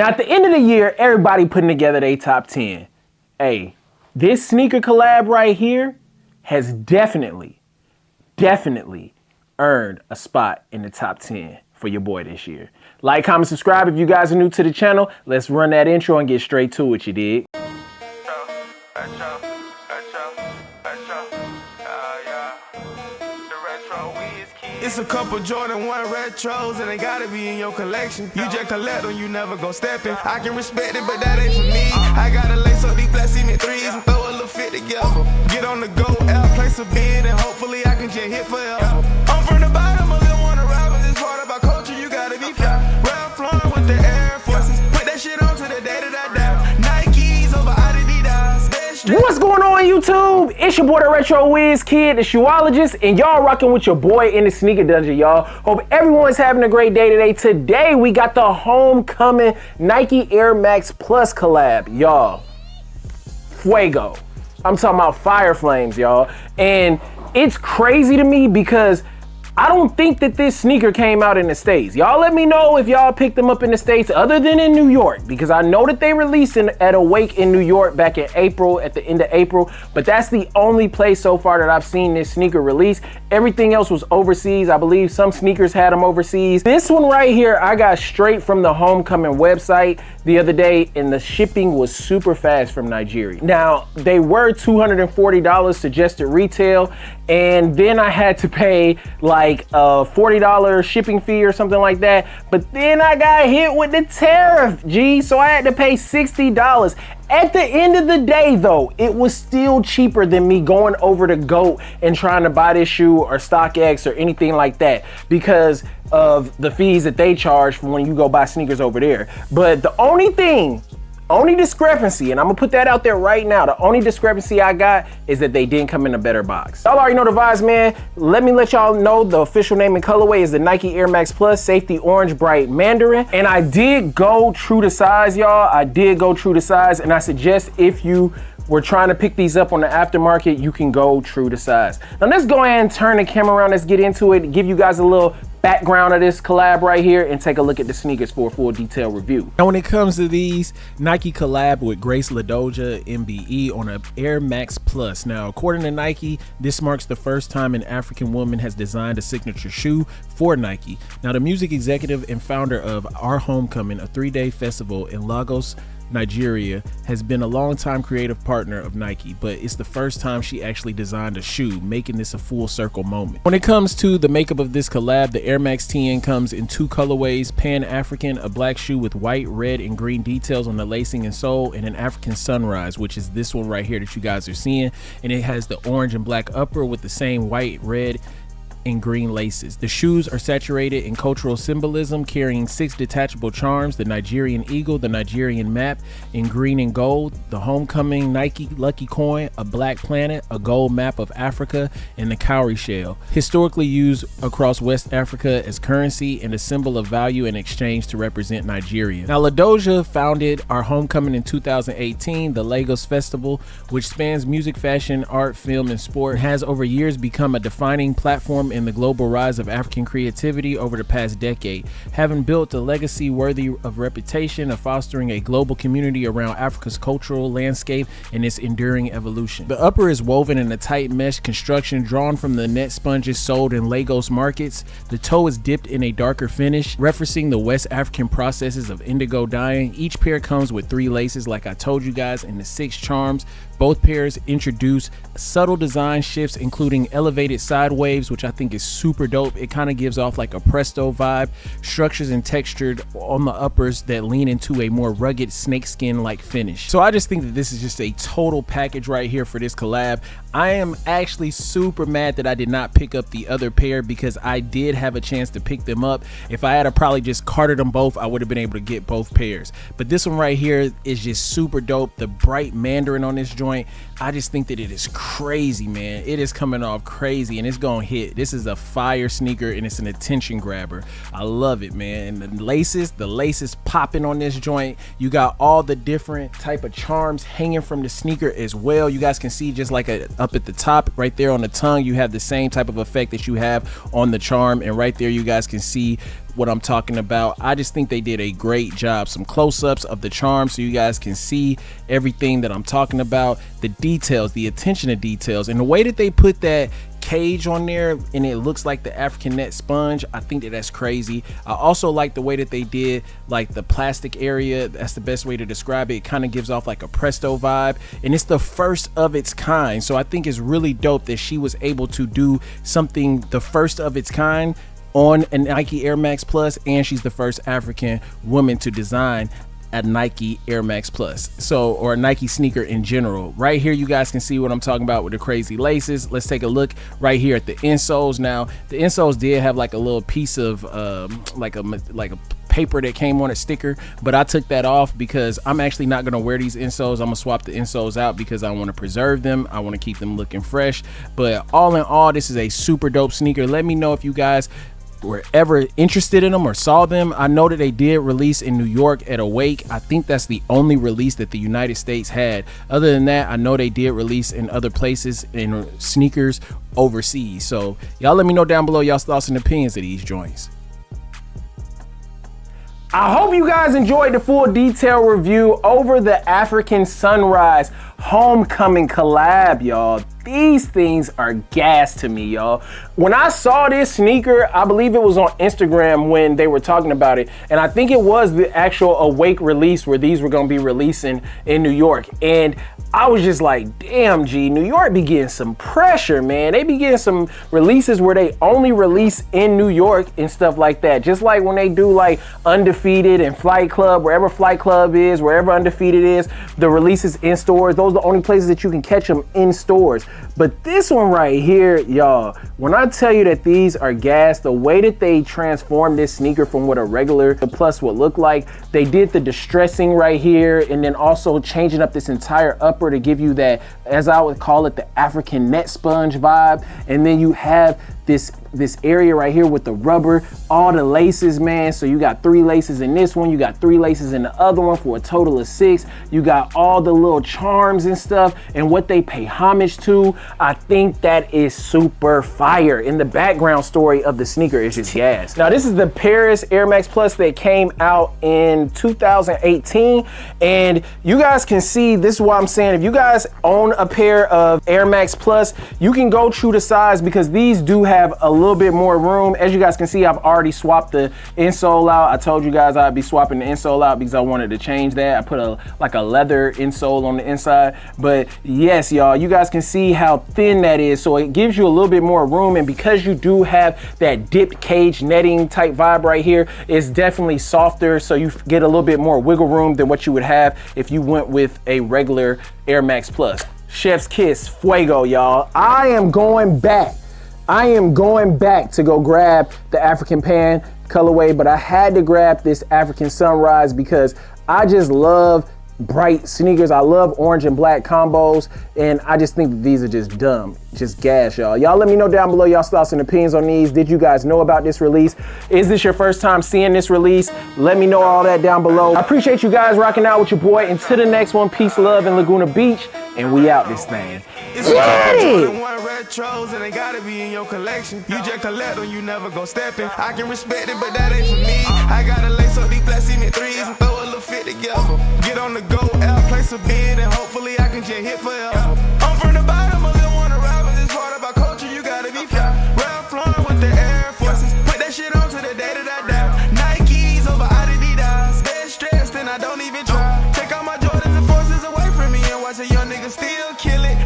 Now, at the end of the year, everybody putting together their top 10. Hey, this sneaker collab right here has definitely earned a spot in the top 10 for your boy this year. Like, comment, subscribe if you guys are new to the channel. Let's run that intro and get straight to it, you dig? It's a couple Jordan 1 retros and they gotta be in your collection. You just collect them, you never gon' step in. I can respect it, but that ain't for me. I gotta lace up these black cement threes and throw a little fit together. Get on the go, out, place a bid, and hopefully I can just hit forever. I'm from the bottom, I don't wanna rap, but this part about culture, you gotta be fly. Ralph Lauren with the Air Forces, put that shit on to the day that I die. Nikes over Adidas. What's going on, YouTube? It's your boy, the Retro Wiz Kid, the shoeologist, and y'all rocking with your boy in the sneaker dungeon, y'all. Hope everyone's having a great day today. Today, we got the homecoming Nike Air Max Plus collab, y'all. Fuego. I'm talking about fire flames, y'all. And it's crazy to me because I don't think that this sneaker came out in the States. Y'all let me know if y'all picked them up in the States other than in New York, because I know that they released at Awake in New York back in April, at the end of April, but that's the only place so far that I've seen this sneaker release. Everything else was overseas. I believe some sneakers had them overseas. This one right here, I got straight from the homecoming website the other day, and the shipping was super fast from Nigeria. Now, they were $240 suggested retail, and then I had to pay like a $40 shipping fee or something like that. But then I got hit with the tariff, G, so I had to pay $60. At the end of the day, though, it was still cheaper than me going over to GOAT and trying to buy this shoe or StockX or anything like that because of the fees that they charge for when you go buy sneakers over there. But the only discrepancy, and I'm gonna put that out there right now, the only discrepancy I got is that they didn't come in a better box. Y'all already know the vibes, man. Let me let y'all know the official name and colorway is the Nike Air Max Plus Safety Orange Bright Mandarin. And I did go true to size, y'all. I did go true to size, and I suggest if you were trying to pick these up on the aftermarket, you can go true to size. Now let's go ahead and turn the camera around. Let's get into it, give you guys a little background of this collab right here and take a look at the sneakers for a full detailed review. Now when it comes to these, Nike collab with Grace Ladoja MBE on an Air Max Plus. Now according to Nike, this marks the first time an African woman has designed a signature shoe for Nike. Now the music executive and founder of Our Homecoming, a 3-day festival in Lagos, Nigeria, has been a longtime creative partner of Nike, but it's the first time she actually designed a shoe, making this a full circle moment. When it comes to the makeup of this collab, the Air Max TN comes in 2 colorways: Pan-African, a black shoe with white, red, and green details on the lacing and sole, and an African Sunrise, which is this one right here that you guys are seeing, and it has the orange and black upper with the same white, red, and green laces. The shoes are saturated in cultural symbolism, carrying 6 detachable charms: the Nigerian eagle, the Nigerian map in green and gold, the homecoming Nike lucky coin, a black planet, a gold map of Africa, and the cowrie shell, historically used across West Africa as currency and a symbol of value and exchange to represent Nigeria. Now Ladoja founded Our Homecoming in 2018, the Lagos Festival, which spans music, fashion, art, film, and sport, has over years become a defining platform in the global rise of African creativity over the past decade, having built a legacy worthy of reputation of fostering a global community around Africa's cultural landscape and its enduring evolution. The upper is woven in a tight mesh construction drawn from the net sponges sold in Lagos markets. The toe is dipped in a darker finish, referencing the West African processes of indigo dyeing. Each pair comes with 3 laces, like I told you guys, and the 6 charms. Both pairs introduce subtle design shifts, including elevated side waves, which I think is super dope. It kind of gives off like a Presto vibe, structures and textured on the uppers that lean into a more rugged snakeskin like finish. So I just think that this is just a total package right here for this collab. I am actually super mad that I did not pick up the other pair because I did have a chance to pick them up. If I had probably just carted them both, I would have been able to get both pairs. But this one right here is just super dope. The bright Mandarin on this joint, I just think that it is crazy, man. It is coming off crazy, and it's gonna hit. This This is a fire sneaker and it's an attention grabber. I love it, man. And the laces popping on this joint. You got all the different type of charms hanging from the sneaker as well. You guys can see just like up at the top right there on the tongue, you have the same type of effect that you have on the charm, and right there you guys can see what I'm talking about. I just think they did a great job. Some close-ups of the charm so you guys can see everything that I'm talking about, the details, the attention to details, and the way that they put that cage on there and it looks like the African net sponge. I think that's crazy. I also like the way that they did like the plastic area. That's the best way to describe it. It kind of gives off like a Presto vibe, and it's the first of its kind, so I think it's really dope that she was able to do something the first of its kind on a Nike Air Max Plus, and she's the first African woman to design a Nike Air Max Plus, so, or a Nike sneaker in general. Right here you guys can see what I'm talking about with the crazy laces. Let's take a look right here at the insoles. Now the insoles did have like a little piece of like a paper that came on a sticker, but I took that off because I'm actually not going to wear these insoles. I'm gonna swap the insoles out because I want to preserve them. I want to keep them looking fresh. But all in all, this is a super dope sneaker. Let me know if you guys were ever interested in them or saw them. I know that they did release in New York at Awake. I think that's the only release that the United States had. Other than that, I know they did release in other places in sneakers overseas. So y'all let me know down below y'all's thoughts and opinions of these joints. I hope you guys enjoyed the full detail review over the African Sunrise Homecoming collab, y'all. These things are gas to me, y'all. When I saw this sneaker, I believe it was on Instagram when they were talking about it, and I think it was the actual Awake release where these were gonna be releasing in New York. And I was just like, damn, G, New York be getting some pressure, man. They be getting some releases where they only release in New York and stuff like that. Just like when they do like Undefeated and Flight Club, wherever Flight Club is, wherever Undefeated is, the releases in stores. Those are the only places that you can catch them in stores. But this one right here, y'all, when I tell you that these are gas, the way that they transformed this sneaker from what a regular Plus would look like, they did the distressing right here, and then also changing up this entire upper to give you that, as I would call it, the African net sponge vibe. And then you have this area right here with the rubber, all the laces, man. So you got 3 laces in this one, you got 3 laces in the other one for a total of 6. You got all the little charms and stuff and what they pay homage to. I think that is super fire. In the background story of the sneaker is just gas. Now this is the Paris Air Max Plus that came out in 2018, and you guys can see, this is what I'm saying, if you guys own a pair of Air Max Plus, you can go true to size because these do have a little bit more room. As you guys can see, I've already swapped the insole out. I told you guys I'd be swapping the insole out because I wanted to change that. I put a leather insole on the inside. But yes, y'all, you guys can see how thin that is. So it gives you a little bit more room, and because you do have that dipped cage netting type vibe right here, it's definitely softer, so you get a little bit more wiggle room than what you would have if you went with a regular Air Max Plus. Chef's kiss, fuego, y'all. I am going back to go grab the African Pan colorway, but I had to grab this African Sunrise because I just love bright sneakers. I love orange and black combos, and I just think that these are just dumb, just gas, y'all. Y'all let me know down below y'all's thoughts and opinions on these. Did you guys know about this release? Is this your first time seeing this release? Let me know all that down below. I appreciate you guys rocking out with your boy. Until the next one, peace, love, in Laguna Beach, and we out this thing. It's Jordan 1 retros and they gotta be in your collection. You just collect them, you never go stepping. I can respect it, but that ain't for me. I gotta lace up these black cement 3s and throw a little fit together. Get on the go, out, place a bid, and hopefully I can just hit forever. I'm from the bottom, a little one arrival. This part about culture, you gotta be fair. Ralph Lauren with the Air Forces. Put that shit on to the day that I die. Nikes over Adidas. Stay stressed and I don't even try. Take all my Jordans and forces away from me and watch a young nigga still kill it.